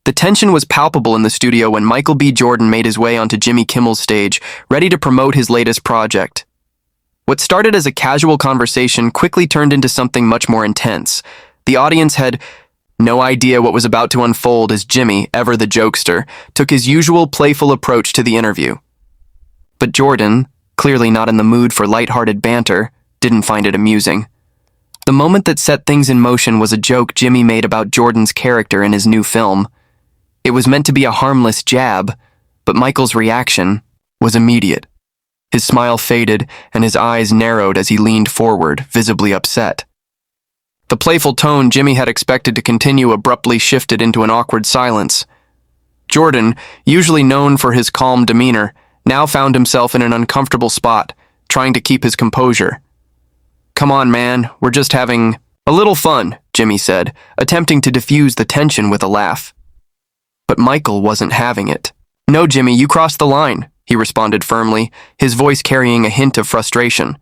The tension was palpable in the studio when Michael B. Jordan made his way onto Jimmy Kimmel's stage, ready to promote his latest project. What started as a casual conversation quickly turned into something much more intense. The audience had no idea what was about to unfold as Jimmy, ever the jokester, took his usual playful approach to the interview. But Jordan, clearly not in the mood for lighthearted banter, didn't find it amusing. The moment that set things in motion was a joke Jimmy made about Jordan's character in his new film. It was meant to be a harmless jab, but Michael's reaction was immediate. His smile faded and his eyes narrowed as he leaned forward, visibly upset. The playful tone Jimmy had expected to continue abruptly shifted into an awkward silence. Jordan, usually known for his calm demeanor, now found himself in an uncomfortable spot, trying to keep his composure. "Come on, man, we're just having a little fun," Jimmy said, attempting to diffuse the tension with a laugh. But Michael wasn't having it. "No, Jimmy, you crossed the line," he responded firmly, his voice carrying a hint of frustration.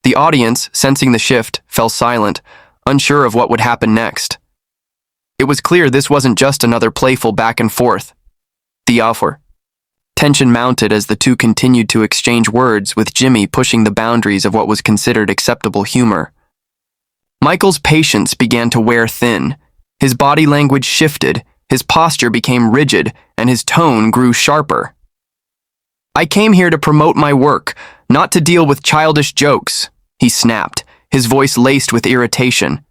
The audience, sensing the shift, fell silent, unsure of what would happen next. It was clear this wasn't just another playful back and forth. The offer. Tension mounted as the two continued to exchange words, with Jimmy pushing the boundaries of what was considered acceptable humor. Michael's patience began to wear thin. His body language shifted, his posture became rigid, and his tone grew sharper. "I came here to promote my work, not to deal with childish jokes," he snapped, his voice laced with irritation.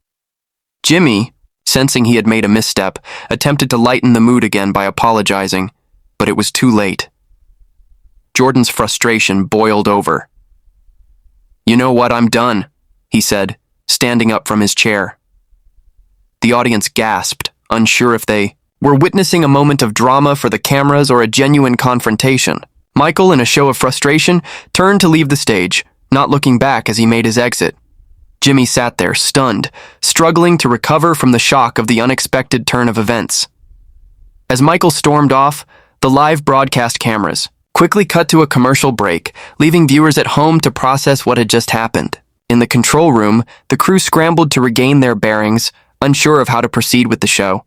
Jimmy, sensing he had made a misstep, attempted to lighten the mood again by apologizing, but it was too late. Jordan's frustration boiled over. "You know what, I'm done," he said, standing up from his chair. The audience gasped, unsure if they were witnessing a moment of drama for the cameras or a genuine confrontation. Michael, in a show of frustration, turned to leave the stage, not looking back as he made his exit. Jimmy sat there, stunned, struggling to recover from the shock of the unexpected turn of events. As Michael stormed off, the live broadcast cameras quickly cut to a commercial break, leaving viewers at home to process what had just happened. In the control room, the crew scrambled to regain their bearings, unsure of how to proceed with the show.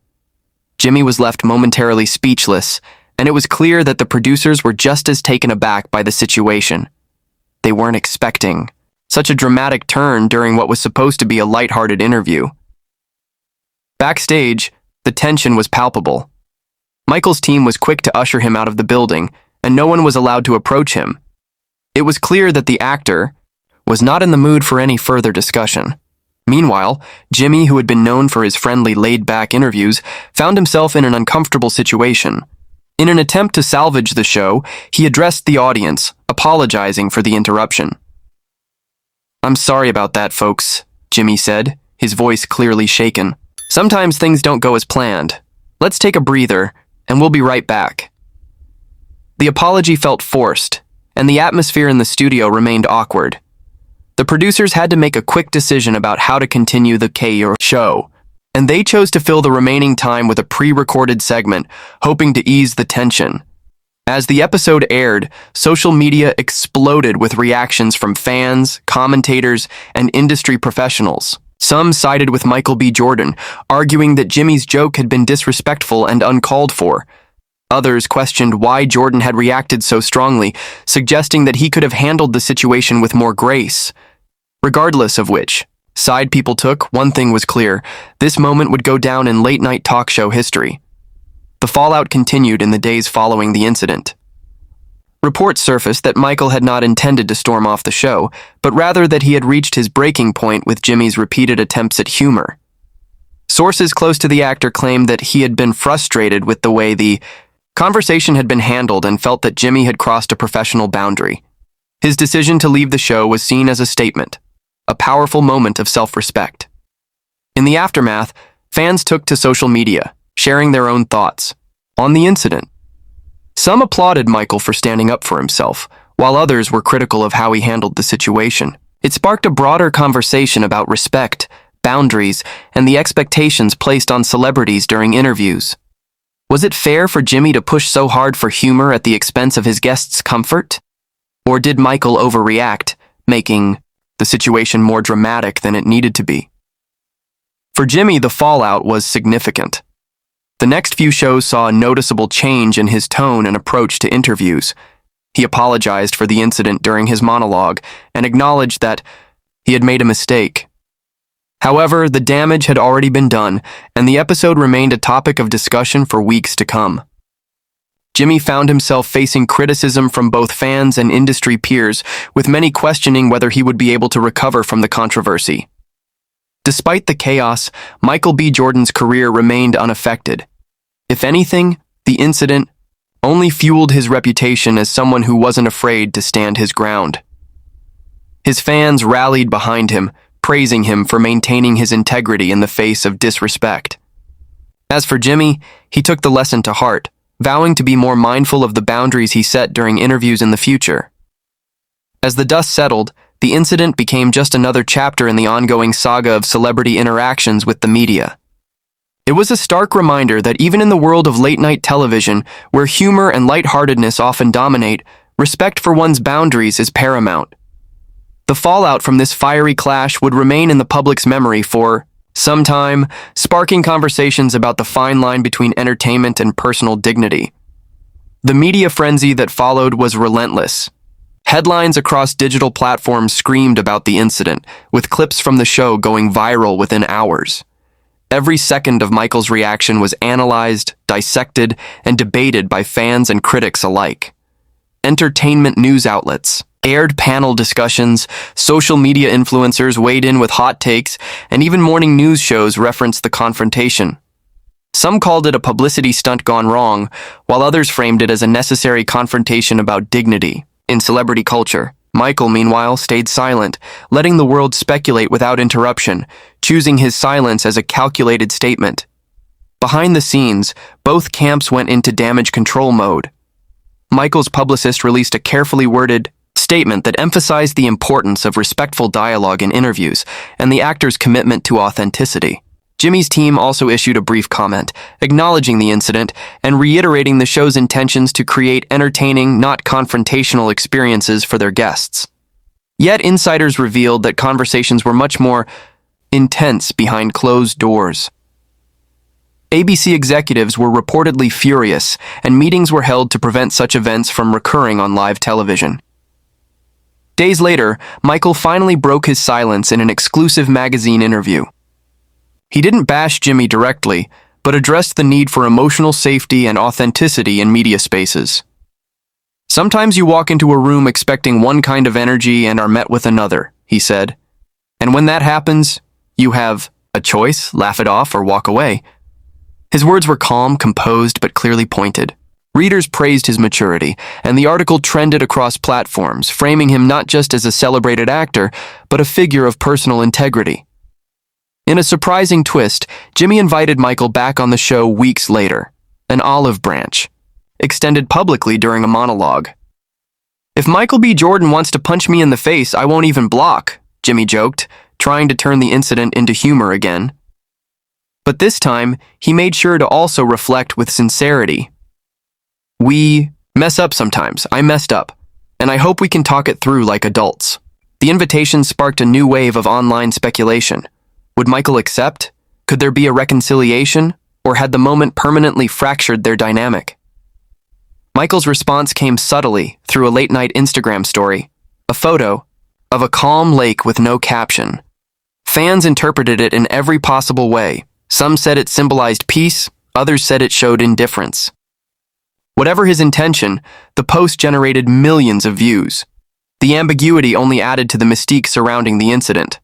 Jimmy was left momentarily speechless, and it was clear that the producers were just as taken aback by the situation. They weren't expecting such a dramatic turn during what was supposed to be a lighthearted interview. Backstage, the tension was palpable. Michael's team was quick to usher him out of the building, and no one was allowed to approach him. It was clear that the actor was not in the mood for any further discussion. Meanwhile, Jimmy, who had been known for his friendly, laid-back interviews, found himself in an uncomfortable situation. In an attempt to salvage the show, he addressed the audience, apologizing for the interruption. "I'm sorry about that, folks," Jimmy said, his voice clearly shaken. "Sometimes things don't go as planned. Let's take a breather, and we'll be right back." The apology felt forced, and the atmosphere in the studio remained awkward. The producers had to make a quick decision about how to continue the show, and they chose to fill the remaining time with a pre-recorded segment, hoping to ease the tension. As the episode aired, social media exploded with reactions from fans, commentators, and industry professionals. Some sided with Michael B. Jordan, arguing that Jimmy's joke had been disrespectful and uncalled for. Others questioned why Jordan had reacted so strongly, suggesting that he could have handled the situation with more grace. Regardless of which side people took, one thing was clear: this moment would go down in late-night talk show history. The fallout continued in the days following the incident. Reports surfaced that Michael had not intended to storm off the show, but rather that he had reached his breaking point with Jimmy's repeated attempts at humor. Sources close to the actor claimed that he had been frustrated with the way the conversation had been handled and felt that Jimmy had crossed a professional boundary. His decision to leave the show was seen as a statement, a powerful moment of self-respect. In the aftermath, fans took to social media, sharing their own thoughts on the incident. Some applauded Michael for standing up for himself, while others were critical of how he handled the situation. It sparked a broader conversation about respect, boundaries, and the expectations placed on celebrities during interviews. Was it fair for Jimmy to push so hard for humor at the expense of his guests' comfort? Or did Michael overreact, making the situation more dramatic than it needed to be? For Jimmy, the fallout was significant. The next few shows saw a noticeable change in his tone and approach to interviews. He apologized for the incident during his monologue and acknowledged that he had made a mistake. However, the damage had already been done, and the episode remained a topic of discussion for weeks to come. Jimmy found himself facing criticism from both fans and industry peers, with many questioning whether he would be able to recover from the controversy. Despite the chaos, Michael B. Jordan's career remained unaffected. If anything, the incident only fueled his reputation as someone who wasn't afraid to stand his ground. His fans rallied behind him, praising him for maintaining his integrity in the face of disrespect. As for Jimmy, he took the lesson to heart, vowing to be more mindful of the boundaries he set during interviews in the future. As the dust settled, the incident became just another chapter in the ongoing saga of celebrity interactions with the media. It was a stark reminder that even in the world of late-night television, where humor and lightheartedness often dominate, respect for one's boundaries is paramount. The fallout from this fiery clash would remain in the public's memory for some time, sparking conversations about the fine line between entertainment and personal dignity. The media frenzy that followed was relentless. Headlines across digital platforms screamed about the incident, with clips from the show going viral within hours. Every second of Michael's reaction was analyzed, dissected, and debated by fans and critics alike. Entertainment news outlets aired panel discussions, social media influencers weighed in with hot takes, and even morning news shows referenced the confrontation. Some called it a publicity stunt gone wrong, while others framed it as a necessary confrontation about dignity. In celebrity culture, Michael, meanwhile, stayed silent, letting the world speculate without interruption, choosing his silence as a calculated statement. Behind the scenes, both camps went into damage control mode. Michael's publicist released a carefully worded statement that emphasized the importance of respectful dialogue in interviews and the actor's commitment to authenticity. Jimmy's team also issued a brief comment, acknowledging the incident and reiterating the show's intentions to create entertaining, not confrontational experiences for their guests. Yet insiders revealed that conversations were much more intense behind closed doors. ABC executives were reportedly furious, and meetings were held to prevent such events from recurring on live television. Days later, Michael finally broke his silence in an exclusive magazine interview. He didn't bash Jimmy directly, but addressed the need for emotional safety and authenticity in media spaces. "Sometimes you walk into a room expecting one kind of energy and are met with another," he said. "And when that happens, you have a choice, laugh it off or walk away." His words were calm, composed, but clearly pointed. Readers praised his maturity, and the article trended across platforms, framing him not just as a celebrated actor, but a figure of personal integrity. In a surprising twist, Jimmy invited Michael back on the show weeks later, an olive branch, extended publicly during a monologue. "If Michael B. Jordan wants to punch me in the face, I won't even block," Jimmy joked, trying to turn the incident into humor again. But this time, he made sure to also reflect with sincerity. "We mess up sometimes. I messed up, and I hope we can talk it through like adults." The invitation sparked a new wave of online speculation. Would Michael accept? Could there be a reconciliation? Or had the moment permanently fractured their dynamic? Michael's response came subtly through a late-night Instagram story, a photo of a calm lake with no caption. Fans interpreted it in every possible way. Some said it symbolized peace, others said it showed indifference. Whatever his intention, the post generated millions of views. The ambiguity only added to the mystique surrounding the incident.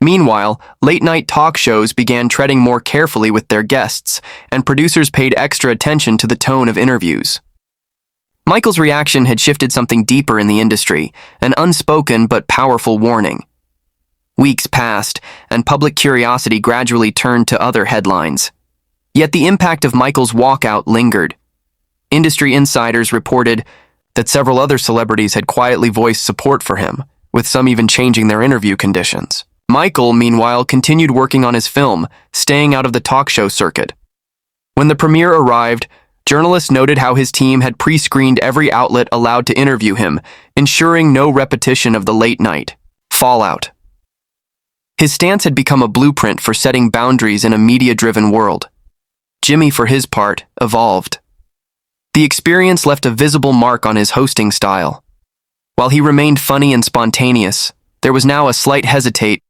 Meanwhile, late-night talk shows began treading more carefully with their guests, and producers paid extra attention to the tone of interviews. Michael's reaction had shifted something deeper in the industry, an unspoken but powerful warning. Weeks passed, and public curiosity gradually turned to other headlines. Yet the impact of Michael's walkout lingered. Industry insiders reported that several other celebrities had quietly voiced support for him, with some even changing their interview conditions. Michael, meanwhile, continued working on his film, staying out of the talk show circuit. When the premiere arrived, journalists noted how his team had pre-screened every outlet allowed to interview him, ensuring no repetition of the late-night fallout. His stance had become a blueprint for setting boundaries in a media-driven world. Jimmy, for his part, evolved. The experience left a visible mark on his hosting style. While he remained funny and spontaneous, there was now a slight hesitate